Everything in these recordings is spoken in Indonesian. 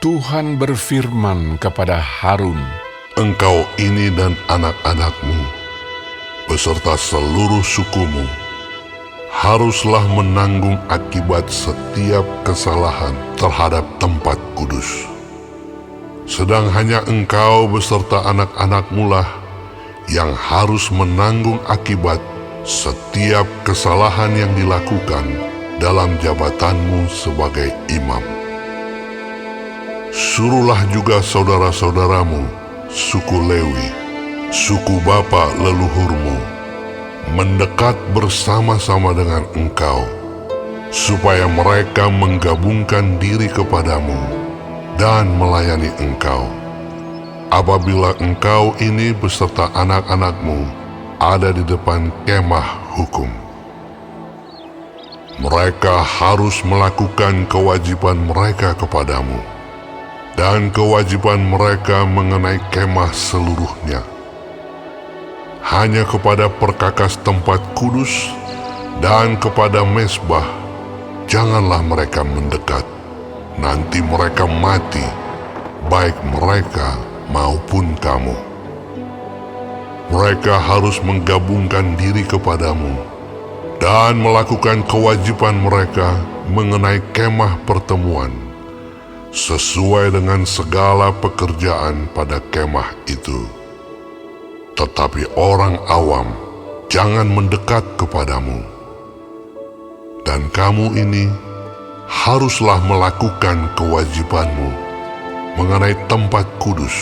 Tuhan berfirman kepada Harun, Engkau ini dan anak-anakmu, beserta seluruh sukumu, haruslah menanggung akibat setiap kesalahan terhadap tempat kudus. Sedang hanya engkau beserta anak-anakmu lah yang harus menanggung akibat setiap kesalahan yang dilakukan dalam jabatanmu sebagai imam. Suruhlah juga saudara-saudaramu, suku Lewi, suku bapa leluhurmu, mendekat bersama-sama dengan engkau, supaya mereka menggabungkan diri kepadamu dan melayani engkau. Apabila engkau ini beserta anak-anakmu ada di depan kemah hukum, mereka harus melakukan kewajiban mereka kepadamu dan kewajiban mereka mengenai kemah seluruhnya. Hanya kepada perkakas tempat kudus dan kepada mezbah janganlah mereka mendekat, nanti mereka mati, baik mereka maupun kamu. Mereka harus menggabungkan diri kepadamu dan melakukan kewajiban mereka mengenai kemah pertemuan, sesuai dengan segala pekerjaan pada kemah itu. Tetapi orang awam jangan mendekat kepadamu. Dan kamu ini haruslah melakukan kewajibanmu mengenai tempat kudus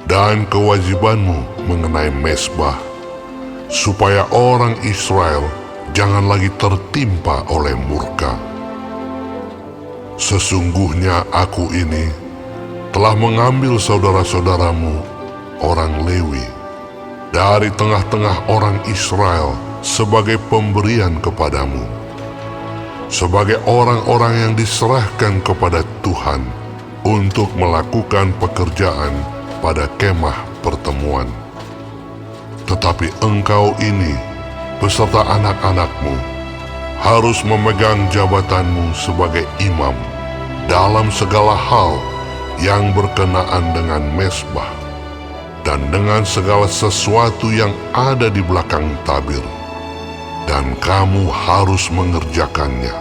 dan kewajibanmu mengenai mezbah, supaya orang Israel jangan lagi tertimpa oleh murka. Sesungguhnya aku ini telah mengambil saudara-saudaramu, orang Lewi, dari tengah-tengah orang Israel sebagai pemberian kepadamu, sebagai orang-orang yang diserahkan kepada Tuhan untuk melakukan pekerjaan pada kemah pertemuan. Tetapi engkau ini beserta anak-anakmu harus memegang jabatanmu sebagai imam dalam segala hal yang berkenaan dengan mezbah dan dengan segala sesuatu yang ada di belakang tabir, dan kamu harus mengerjakannya.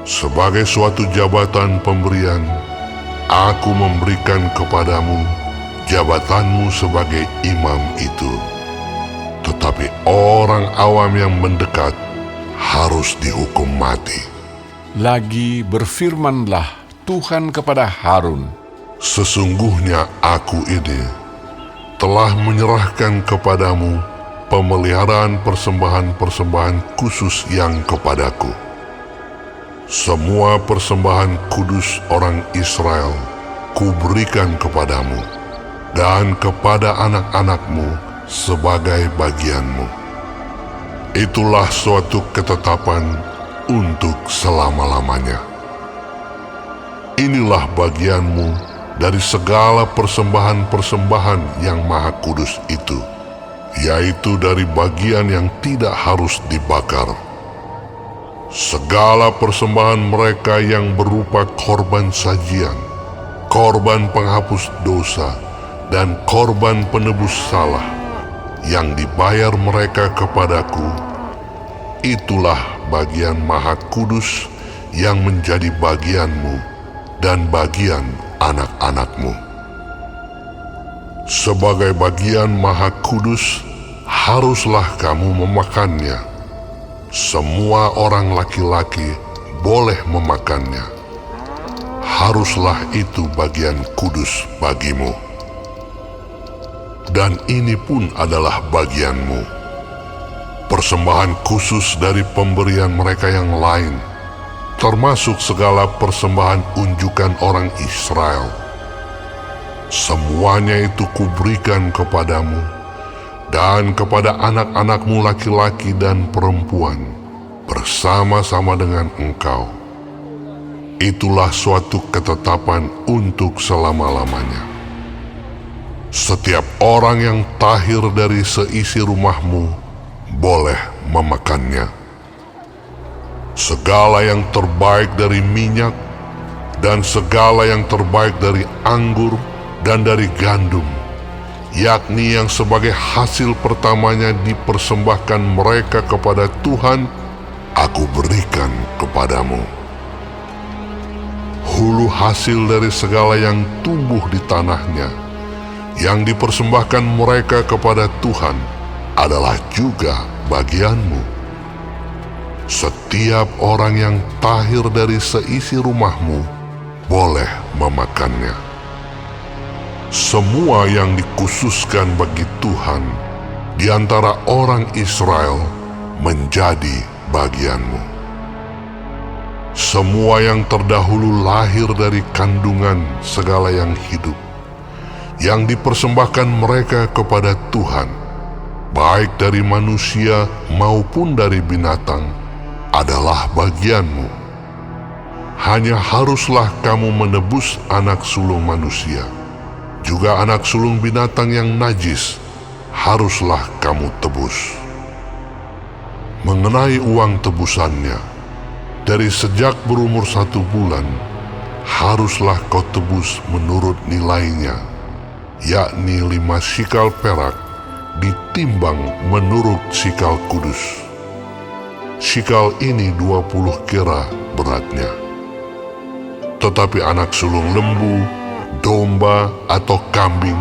Sebagai suatu jabatan pemberian, aku memberikan kepadamu jabatanmu sebagai imam itu. Tetapi orang awam yang mendekat harus dihukum mati. Lagi berfirmanlah Tuhan kepada Harun, Sesungguhnya aku ini telah menyerahkan kepadamu pemeliharaan persembahan-persembahan khusus yang kepadaku. Semua persembahan kudus orang Israel kuberikan kepadamu dan kepada anak-anakmu sebagai bagianmu. Itulah suatu ketetapan untuk selama-lamanya. Inilah bagianmu dari segala persembahan-persembahan yang maha kudus itu, yaitu dari bagian yang tidak harus dibakar. Segala persembahan mereka yang berupa korban sajian, korban penghapus dosa, dan korban penebus salah, yang dibayar mereka kepadaku, itulah bagian maha kudus yang menjadi bagianmu dan bagian anak-anakmu. Sebagai bagian maha kudus, haruslah kamu memakannya. Semua orang laki-laki boleh memakannya. Haruslah itu bagian kudus bagimu. Dan ini pun adalah bagianmu, persembahan khusus dari pemberian mereka yang lain, termasuk segala persembahan unjukan orang Israel. Semuanya itu kuberikan kepadamu dan kepada anak-anakmu laki-laki dan perempuan bersama-sama dengan engkau. Itulah suatu ketetapan untuk selama-lamanya. Setiap orang yang tahir dari seisi rumahmu boleh memakannya. Segala yang terbaik dari minyak, dan segala yang terbaik dari anggur dan dari gandum, yakni yang sebagai hasil pertamanya dipersembahkan mereka kepada Tuhan, aku berikan kepadamu. Hulu hasil dari segala yang tumbuh di tanahnya, yang dipersembahkan mereka kepada Tuhan, adalah juga bagianmu. Setiap orang yang tahir dari seisi rumahmu boleh memakannya. Semua yang dikhususkan bagi Tuhan di antara orang Israel menjadi bagianmu. Semua yang terdahulu lahir dari kandungan segala yang hidup, yang dipersembahkan mereka kepada Tuhan, baik dari manusia maupun dari binatang, adalah bagianmu. Hanya haruslah kamu menebus anak sulung manusia, juga anak sulung binatang yang najis haruslah kamu tebus. Mengenai uang tebusannya, dari sejak berumur 1 bulan, haruslah kau tebus menurut nilainya, yakni 5 sikal perak ditimbang menurut sikal kudus. Sikal ini 20 kera beratnya. Tetapi anak sulung lembu, domba, atau kambing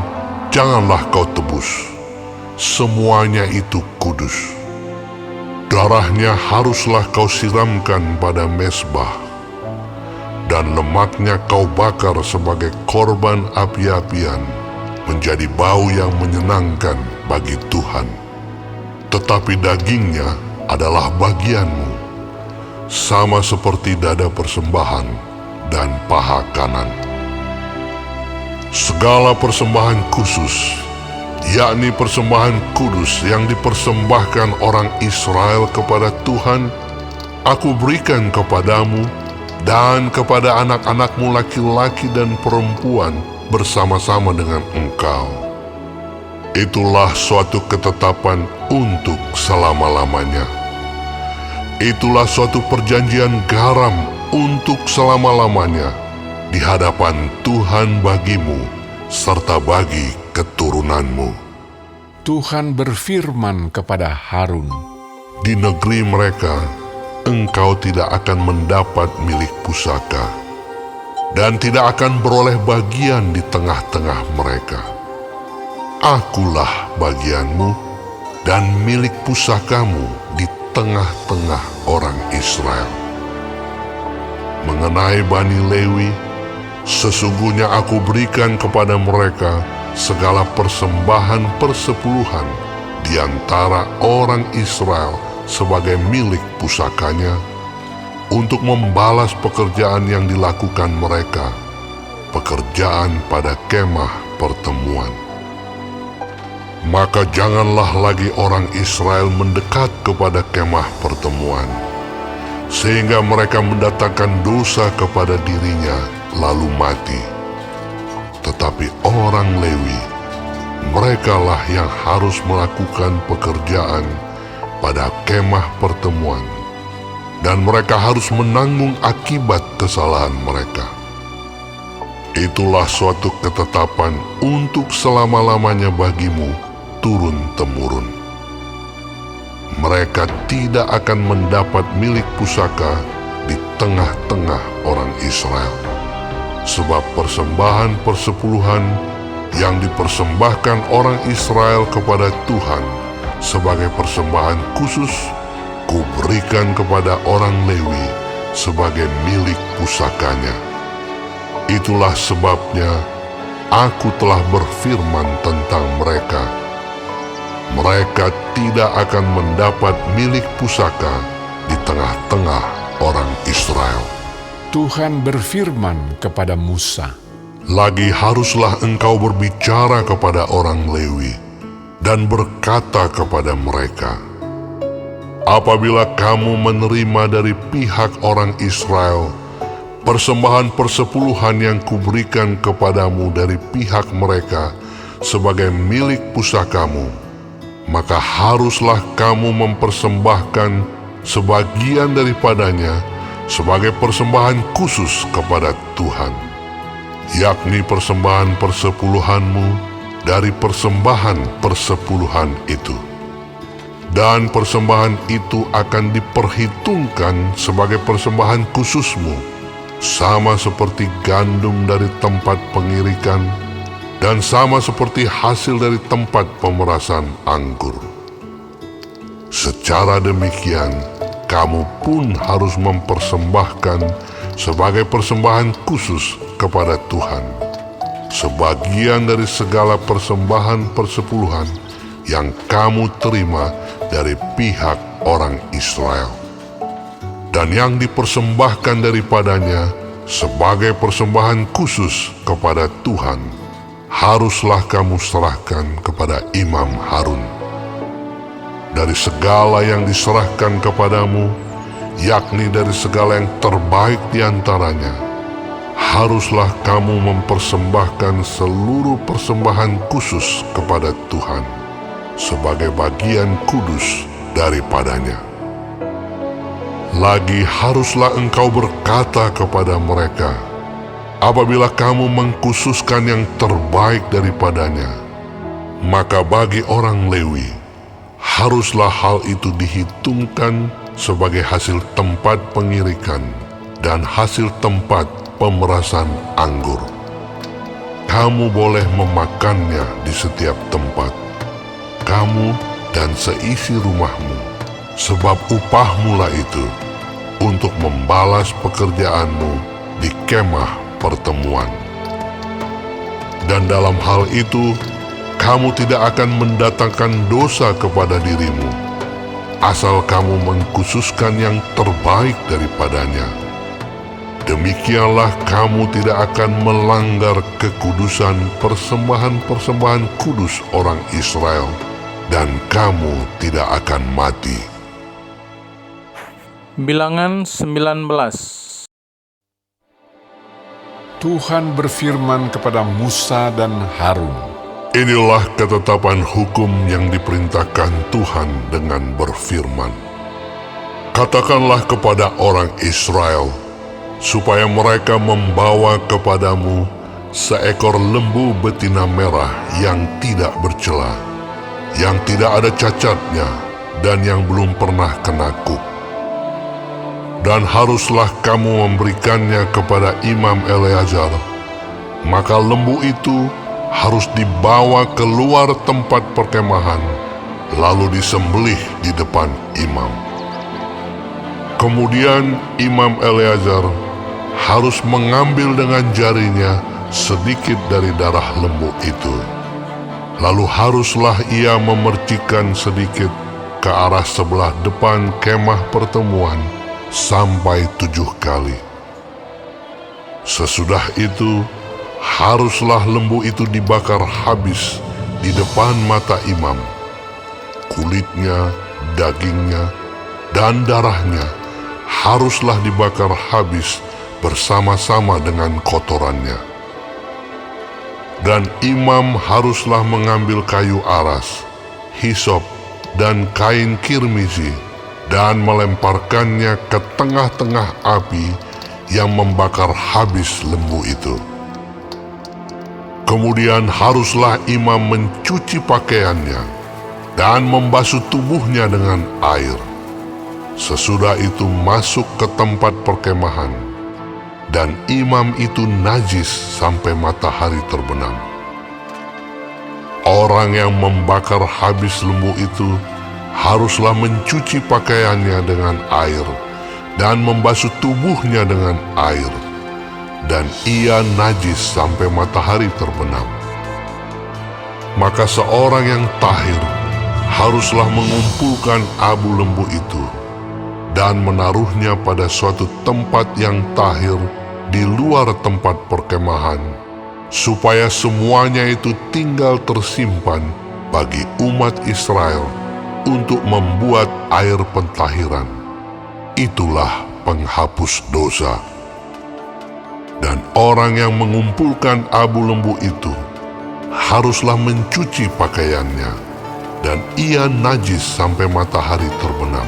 janganlah kau tebus. Semuanya itu kudus. Darahnya haruslah kau siramkan pada mezbah, dan lemaknya kau bakar sebagai korban api-apian, menjadi bau yang menyenangkan bagi Tuhan. Tetapi dagingnya adalah bagianmu, sama seperti dada persembahan dan paha kanan. Segala persembahan khusus, yakni persembahan kudus yang dipersembahkan orang Israel kepada Tuhan, aku berikan kepadamu dan kepada anak-anakmu laki-laki dan perempuan bersama-sama dengan engkau. Itulah suatu ketetapan untuk selama-lamanya. Itulah suatu perjanjian garam untuk selama-lamanya di hadapan Tuhan bagimu serta bagi keturunanmu. Tuhan berfirman kepada Harun, Di negeri mereka engkau tidak akan mendapat milik pusaka, dan tidak akan beroleh bagian di tengah-tengah mereka. Akulah bagianmu dan milik pusakamu di tengah-tengah orang Israel. Mengenai Bani Lewi, sesungguhnya aku berikan kepada mereka segala persembahan persepuluhan di antara orang Israel sebagai milik pusakanya, untuk membalas pekerjaan yang dilakukan mereka, pekerjaan pada kemah pertemuan. Maka janganlah lagi orang Israel mendekat kepada kemah pertemuan, sehingga mereka mendatangkan dosa kepada dirinya lalu mati. Tetapi orang Lewi, merekalah yang harus melakukan pekerjaan pada kemah pertemuan, dan mereka harus menanggung akibat kesalahan mereka. Itulah suatu ketetapan untuk selama-lamanya bagimu turun-temurun. Mereka tidak akan mendapat milik pusaka di tengah-tengah orang Israel, sebab persembahan persepuluhan yang dipersembahkan orang Israel kepada Tuhan sebagai persembahan khusus, kuberikan kepada orang Lewi sebagai milik pusakanya. Itulah sebabnya aku telah berfirman tentang mereka. Mereka tidak akan mendapat milik pusaka di tengah-tengah orang Israel. Tuhan berfirman kepada Musa, Lagi haruslah engkau berbicara kepada orang Lewi dan berkata kepada mereka, apabila kamu menerima dari pihak orang Israel persembahan persepuluhan yang kuberikan kepadamu dari pihak mereka sebagai milik pusakamu, maka haruslah kamu mempersembahkan sebagian daripadanya sebagai persembahan khusus kepada Tuhan, yakni persembahan persepuluhanmu dari persembahan persepuluhan itu. Dan persembahan itu akan diperhitungkan sebagai persembahan khususmu, sama seperti gandum dari tempat pengirikan dan sama seperti hasil dari tempat pemerasan anggur. Secara demikian, kamu pun harus mempersembahkan sebagai persembahan khusus kepada Tuhan, sebagian dari segala persembahan persepuluhan yang kamu terima dari pihak orang Israel. Dan yang dipersembahkan daripadanya sebagai persembahan khusus kepada Tuhan, haruslah kamu serahkan kepada Imam Harun. Dari segala yang diserahkan kepadamu, yakni dari segala yang terbaik di antaranya, haruslah kamu mempersembahkan seluruh persembahan khusus kepada Tuhan sebagai bagian kudus daripadanya. Lagi haruslah engkau berkata kepada mereka, apabila kamu mengkhususkan yang terbaik daripadanya, maka bagi orang Lewi, haruslah hal itu dihitungkan sebagai hasil tempat pengirikan dan hasil tempat pemerasan anggur. Kamu boleh memakannya di setiap tempat, kamu dan seisi rumahmu, sebab upahmu lah itu untuk membalas pekerjaanmu di kemah pertemuan. Dan dalam hal itu, kamu tidak akan mendatangkan dosa kepada dirimu, asal kamu mengkhususkan yang terbaik daripadanya. Demikianlah kamu tidak akan melanggar kekudusan persembahan-persembahan kudus orang Israel, dan kamu tidak akan mati. Bilangan 19. Tuhan berfirman kepada Musa dan Harun, Inilah ketetapan hukum yang diperintahkan Tuhan dengan berfirman. Katakanlah kepada orang Israel, supaya mereka membawa kepadamu seekor lembu betina merah yang tidak bercela, yang tidak ada cacatnya, dan yang belum pernah kena kuk. Dan haruslah kamu memberikannya kepada Imam Eleazar. Maka lembu itu harus dibawa keluar tempat perkemahan, lalu disembelih di depan imam. Kemudian Imam Eleazar harus mengambil dengan jarinya sedikit dari darah lembu itu. Lalu haruslah ia memercikkan sedikit ke arah sebelah depan kemah pertemuan sampai 7 kali. Sesudah itu, haruslah lembu itu dibakar habis di depan mata imam. Kulitnya, dagingnya, dan darahnya haruslah dibakar habis bersama-sama dengan kotorannya. Dan imam haruslah mengambil kayu aras, hisop, dan kain kirmizi, dan melemparkannya ke tengah-tengah api yang membakar habis lembu itu. Kemudian haruslah imam mencuci pakaiannya dan membasuh tubuhnya dengan air. Sesudah itu masuk ke tempat perkemahan, dan imam itu najis sampai matahari terbenam. Orang yang membakar habis lembu itu haruslah mencuci pakaiannya dengan air dan membasuh tubuhnya dengan air, dan ia najis sampai matahari terbenam. Maka seorang yang tahir haruslah mengumpulkan abu lembu itu dan menaruhnya pada suatu tempat yang tahir di luar tempat perkemahan, supaya semuanya itu tinggal tersimpan bagi umat Israel untuk membuat air pentahiran. Itulah penghapus dosa. Dan orang yang mengumpulkan abu lembu itu haruslah mencuci pakaiannya, dan ia najis sampai matahari terbenam.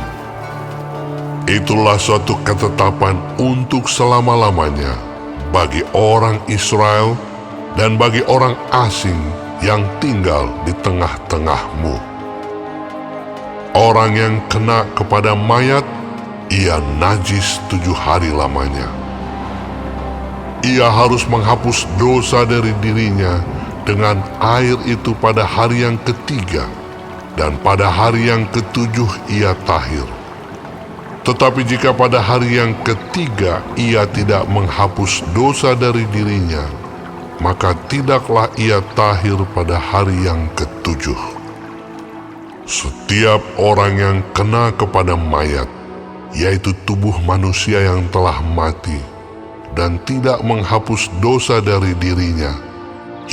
Itulah suatu ketetapan untuk selama-lamanya bagi orang Israel dan bagi orang asing yang tinggal di tengah-tengahmu. Orang yang kena kepada mayat, ia najis 7 hari lamanya. Ia harus menghapus dosa dari dirinya dengan air itu pada hari yang ketiga, dan pada hari yang ketujuh ia tahir. Tetapi jika pada hari yang ketiga ia tidak menghapus dosa dari dirinya, maka tidaklah ia tahir pada hari yang ketujuh. Setiap orang yang kena kepada mayat, yaitu tubuh manusia yang telah mati, dan tidak menghapus dosa dari dirinya,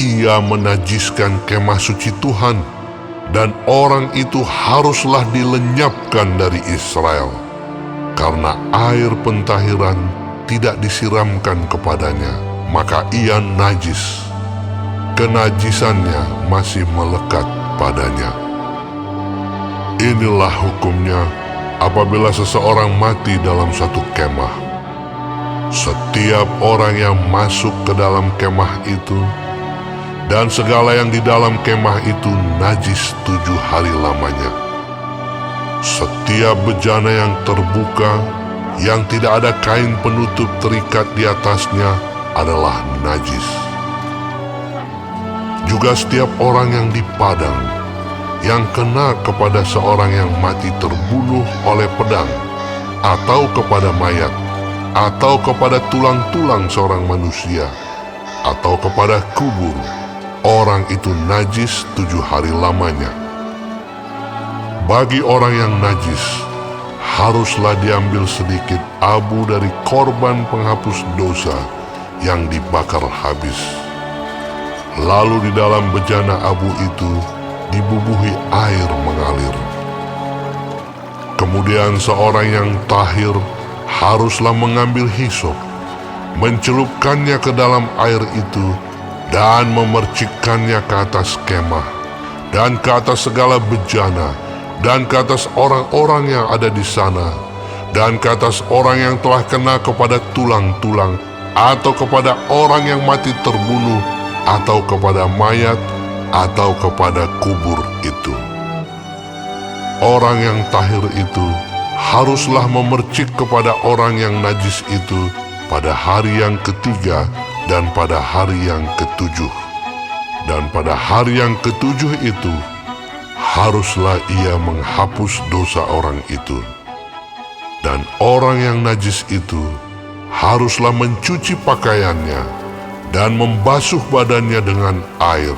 ia menajiskan kemah suci Tuhan, dan orang itu haruslah dilenyapkan dari Israel, karena air pentahiran tidak disiramkan kepadanya, maka ia najis. Kenajisannya masih melekat padanya. Inilah hukumnya apabila seseorang mati dalam satu kemah. Setiap orang yang masuk ke dalam kemah itu dan segala yang di dalam kemah itu najis 7 hari lamanya. Setiap bejana yang terbuka, yang tidak ada kain penutup terikat di atasnya adalah najis. Juga setiap orang yang di padang, yang kena kepada seorang yang mati terbunuh oleh pedang, atau kepada mayat, atau kepada tulang-tulang seorang manusia, atau kepada kubur, orang itu najis 7 hari lamanya. Bagi orang yang najis, haruslah diambil sedikit abu dari korban penghapus dosa yang dibakar habis. Lalu di dalam bejana abu itu dibubuhi air mengalir. Kemudian seorang yang tahir haruslah mengambil hisop, mencelupkannya ke dalam air itu, dan memercikkannya ke atas kemah, dan ke atas segala bejana, dan ke atas orang-orang yang ada di sana, dan ke atas orang yang telah kena kepada tulang-tulang, atau kepada orang yang mati terbunuh, atau kepada mayat, atau kepada kubur itu. Orang yang tahir itu haruslah memercik kepada orang yang najis itu pada hari yang ketiga dan pada hari yang ketujuh. Dan pada hari yang ketujuh itu haruslah ia menghapus dosa orang itu. Dan orang yang najis itu haruslah mencuci pakaiannya dan membasuh badannya dengan air,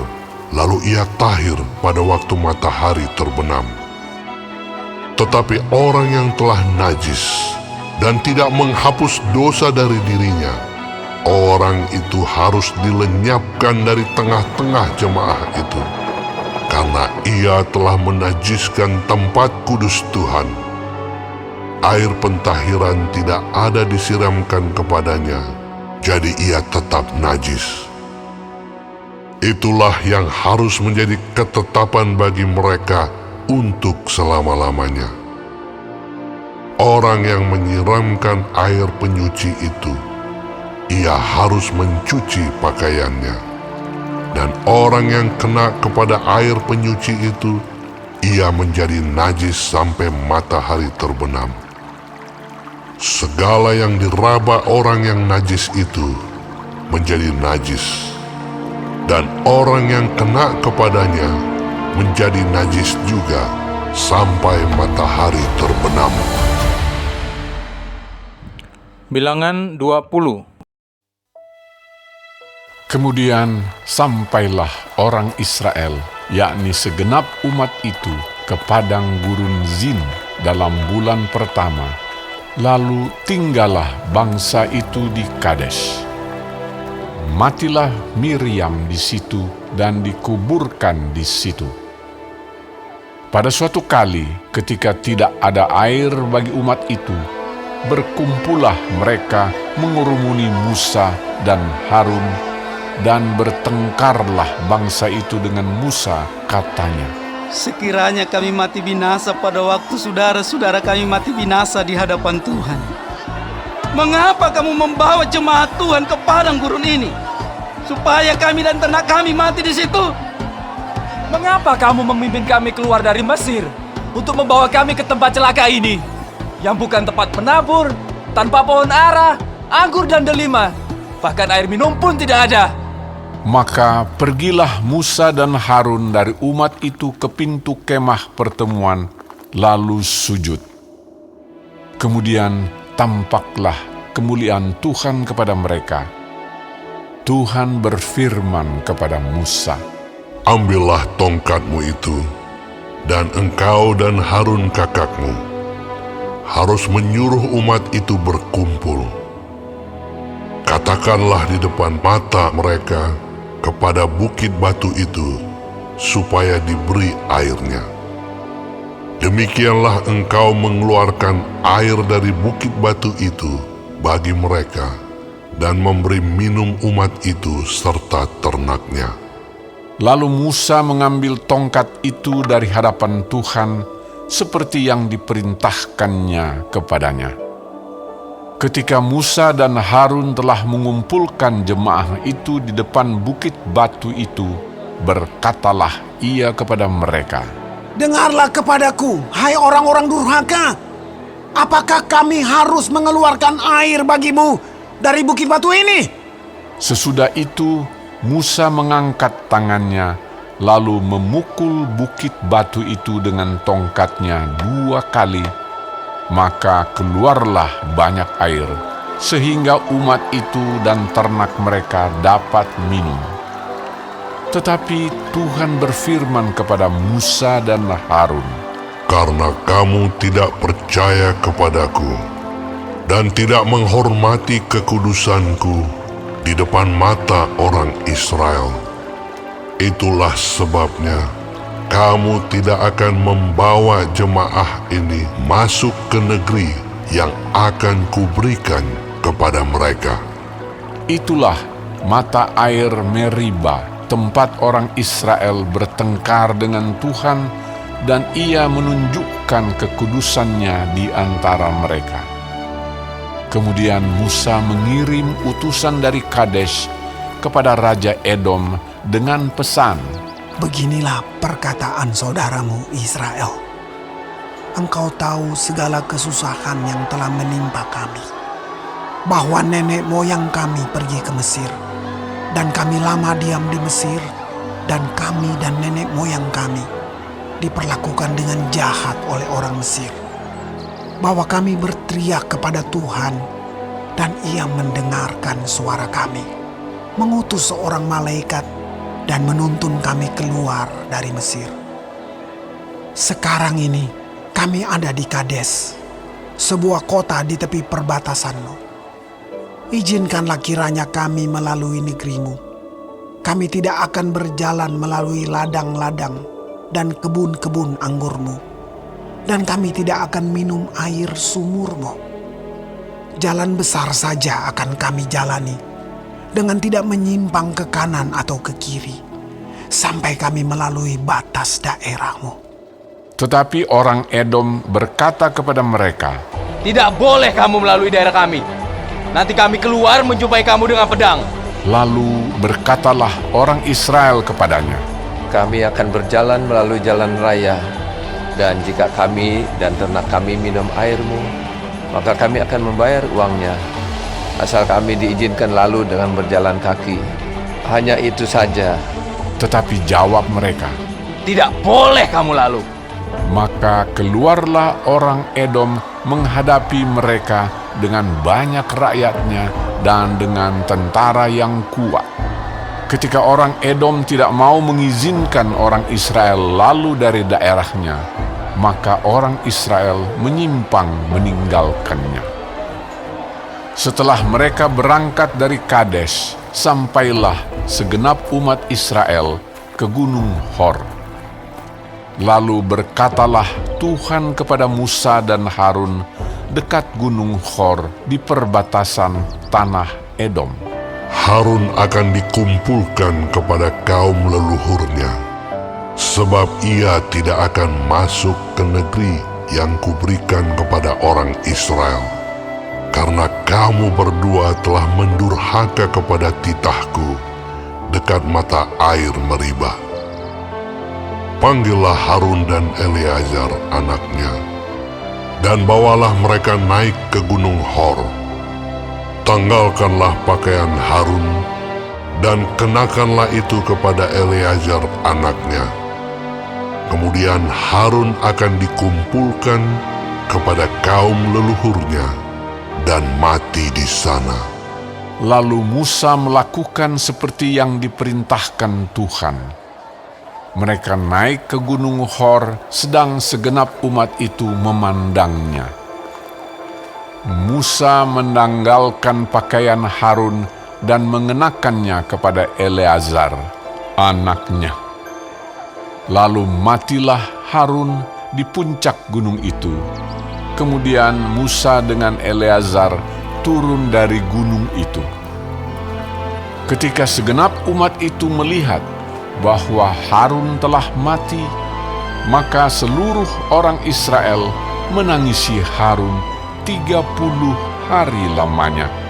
lalu ia tahir pada waktu matahari terbenam. Tetapi orang yang telah najis dan tidak menghapus dosa dari dirinya, orang itu harus dilenyapkan dari tengah-tengah jemaah itu, karena ia telah menajiskan tempat kudus Tuhan. Air pentahiran tidak ada disiramkan kepadanya, jadi ia tetap najis. Itulah yang harus menjadi ketetapan bagi mereka untuk selama-lamanya. Orang yang menyiramkan air penyuci itu, ia harus mencuci pakaiannya. Dan orang yang kena kepada air penyuci itu, ia menjadi najis sampai matahari terbenam. Segala yang diraba orang yang najis itu menjadi najis, dan orang yang kena kepadanya menjadi najis juga sampai matahari terbenam. Bilangan 20. Kemudian sampailah orang Israel, yakni segenap umat itu, ke padang gurun Zin dalam bulan pertama. Lalu tinggallah bangsa itu di Kadesh. Matilah Miriam di situ dan dikuburkan di situ. Pada suatu kali, ketika tidak ada air bagi umat itu, berkumpullah mereka mengurumuni Musa dan Harun, dan bertengkarlah bangsa itu dengan Musa, katanya, Sekiranya kami mati binasa pada waktu saudara-saudara kami mati binasa di hadapan Tuhan. Mengapa kamu membawa jemaat Tuhan ke padang gurun ini? Supaya kami dan ternak kami mati di situ? Mengapa kamu memimpin kami keluar dari Mesir untuk membawa kami ke tempat celaka ini? Yang bukan tempat penabur, tanpa pohon ara, anggur dan delima. Bahkan air minum pun tidak ada. Maka pergilah Musa dan Harun dari umat itu ke pintu kemah pertemuan, lalu sujud. Kemudian tampaklah kemuliaan Tuhan kepada mereka. Tuhan berfirman kepada Musa, Ambillah tongkatmu itu, dan engkau dan Harun kakakmu harus menyuruh umat itu berkumpul. Katakanlah di depan mata mereka kepada bukit batu itu, supaya diberi airnya. Demikianlah engkau mengeluarkan air dari bukit batu itu bagi mereka, dan memberi minum umat itu serta ternaknya. Lalu Musa mengambil tongkat itu dari hadapan Tuhan, seperti yang diperintahkannya kepadanya. Ketika Musa dan Harun telah mengumpulkan jemaah itu di depan bukit batu itu, berkatalah ia kepada mereka, Dengarlah kepadaku, hai orang-orang durhaka. Apakah kami harus mengeluarkan air bagimu dari bukit batu ini? Sesudah itu Musa mengangkat tangannya, lalu memukul bukit batu itu dengan tongkatnya 2 kali. Maka keluarlah banyak air, sehingga umat itu dan ternak mereka dapat minum. Tetapi Tuhan berfirman kepada Musa dan Harun, Karena kamu tidak percaya kepadaku dan tidak menghormati kekudusanku di depan mata orang Israel, itulah sebabnya kamu tidak akan membawa jemaah ini masuk ke negeri yang akan kuberikan kepada mereka. itulah mata air Meriba, tempat orang Israel bertengkar dengan Tuhan, dan ia menunjukkan kekudusannya di antara mereka. Kemudian Musa mengirim utusan dari Kadesh kepada Raja Edom dengan pesan, Beginilah perkataan saudaramu Israel. Engkau tahu segala kesusahan yang telah menimpa kami, bahwa nenek moyang kami pergi ke Mesir, dan kami lama diam di Mesir, dan kami dan nenek moyang kami diperlakukan dengan jahat oleh orang Mesir. Bahwa kami berteriak kepada Tuhan, dan ia mendengarkan suara kami, mengutus seorang malaikat dan menuntun kami keluar dari Mesir. Sekarang ini kami ada di Kades, sebuah kota di tepi perbatasanmu. Izinkanlah kiranya kami melalui negerimu. Kami tidak akan berjalan melalui ladang-ladang dan kebun-kebun anggurmu, dan kami tidak akan minum air sumurmu. Jalan besar saja akan kami jalani, dengan tidak menyimpang ke kanan atau ke kiri, sampai kami melalui batas daerahmu. Tetapi orang Edom berkata kepada mereka, Tidak boleh kamu melalui daerah kami. Nanti kami keluar menjumpai kamu dengan pedang. lalu berkatalah orang Israel kepadanya, Kami akan berjalan melalui jalan raya, dan jika kami dan ternak kami minum airmu, maka kami akan membayar uangnya, asal kami diizinkan lalu dengan berjalan kaki. Hanya itu saja. Tetapi jawab mereka, Tidak boleh kamu lalu. maka keluarlah orang Edom menghadapi mereka dengan banyak rakyatnya dan dengan tentara yang kuat. Ketika orang Edom tidak mau mengizinkan orang Israel lalu dari daerahnya, maka orang Israel menyimpang meninggalkannya. Setelah mereka berangkat dari Kades, sampailah segenap umat Israel ke Gunung Hor. Lalu berkatalah Tuhan kepada Musa dan Harun dekat Gunung Hor di perbatasan tanah Edom. Harun akan dikumpulkan kepada kaum leluhurnya, sebab ia tidak akan masuk ke negeri yang kuberikan kepada orang Israel, karena kamu berdua telah mendurhaka kepada titahku dekat mata air Meribah. Panggillah Harun dan Eleazar anaknya, dan bawalah mereka naik ke Gunung Hor. Tanggalkanlah pakaian Harun, dan kenakanlah itu kepada Eleazar anaknya. Kemudian Harun akan dikumpulkan kepada kaum leluhurnya dan mati di sana. Lalu Musa melakukan seperti yang diperintahkan Tuhan. Mereka naik ke Gunung Hor, sedang segenap umat itu memandangnya. Musa menanggalkan pakaian Harun dan mengenakannya kepada Eleazar, anaknya. Lalu matilah Harun di puncak gunung itu. Kemudian Musa dengan Eleazar turun dari gunung itu. Ketika segenap umat itu melihat bahwa Harun telah mati, maka seluruh orang Israel menangisi Harun 30 hari lamanya.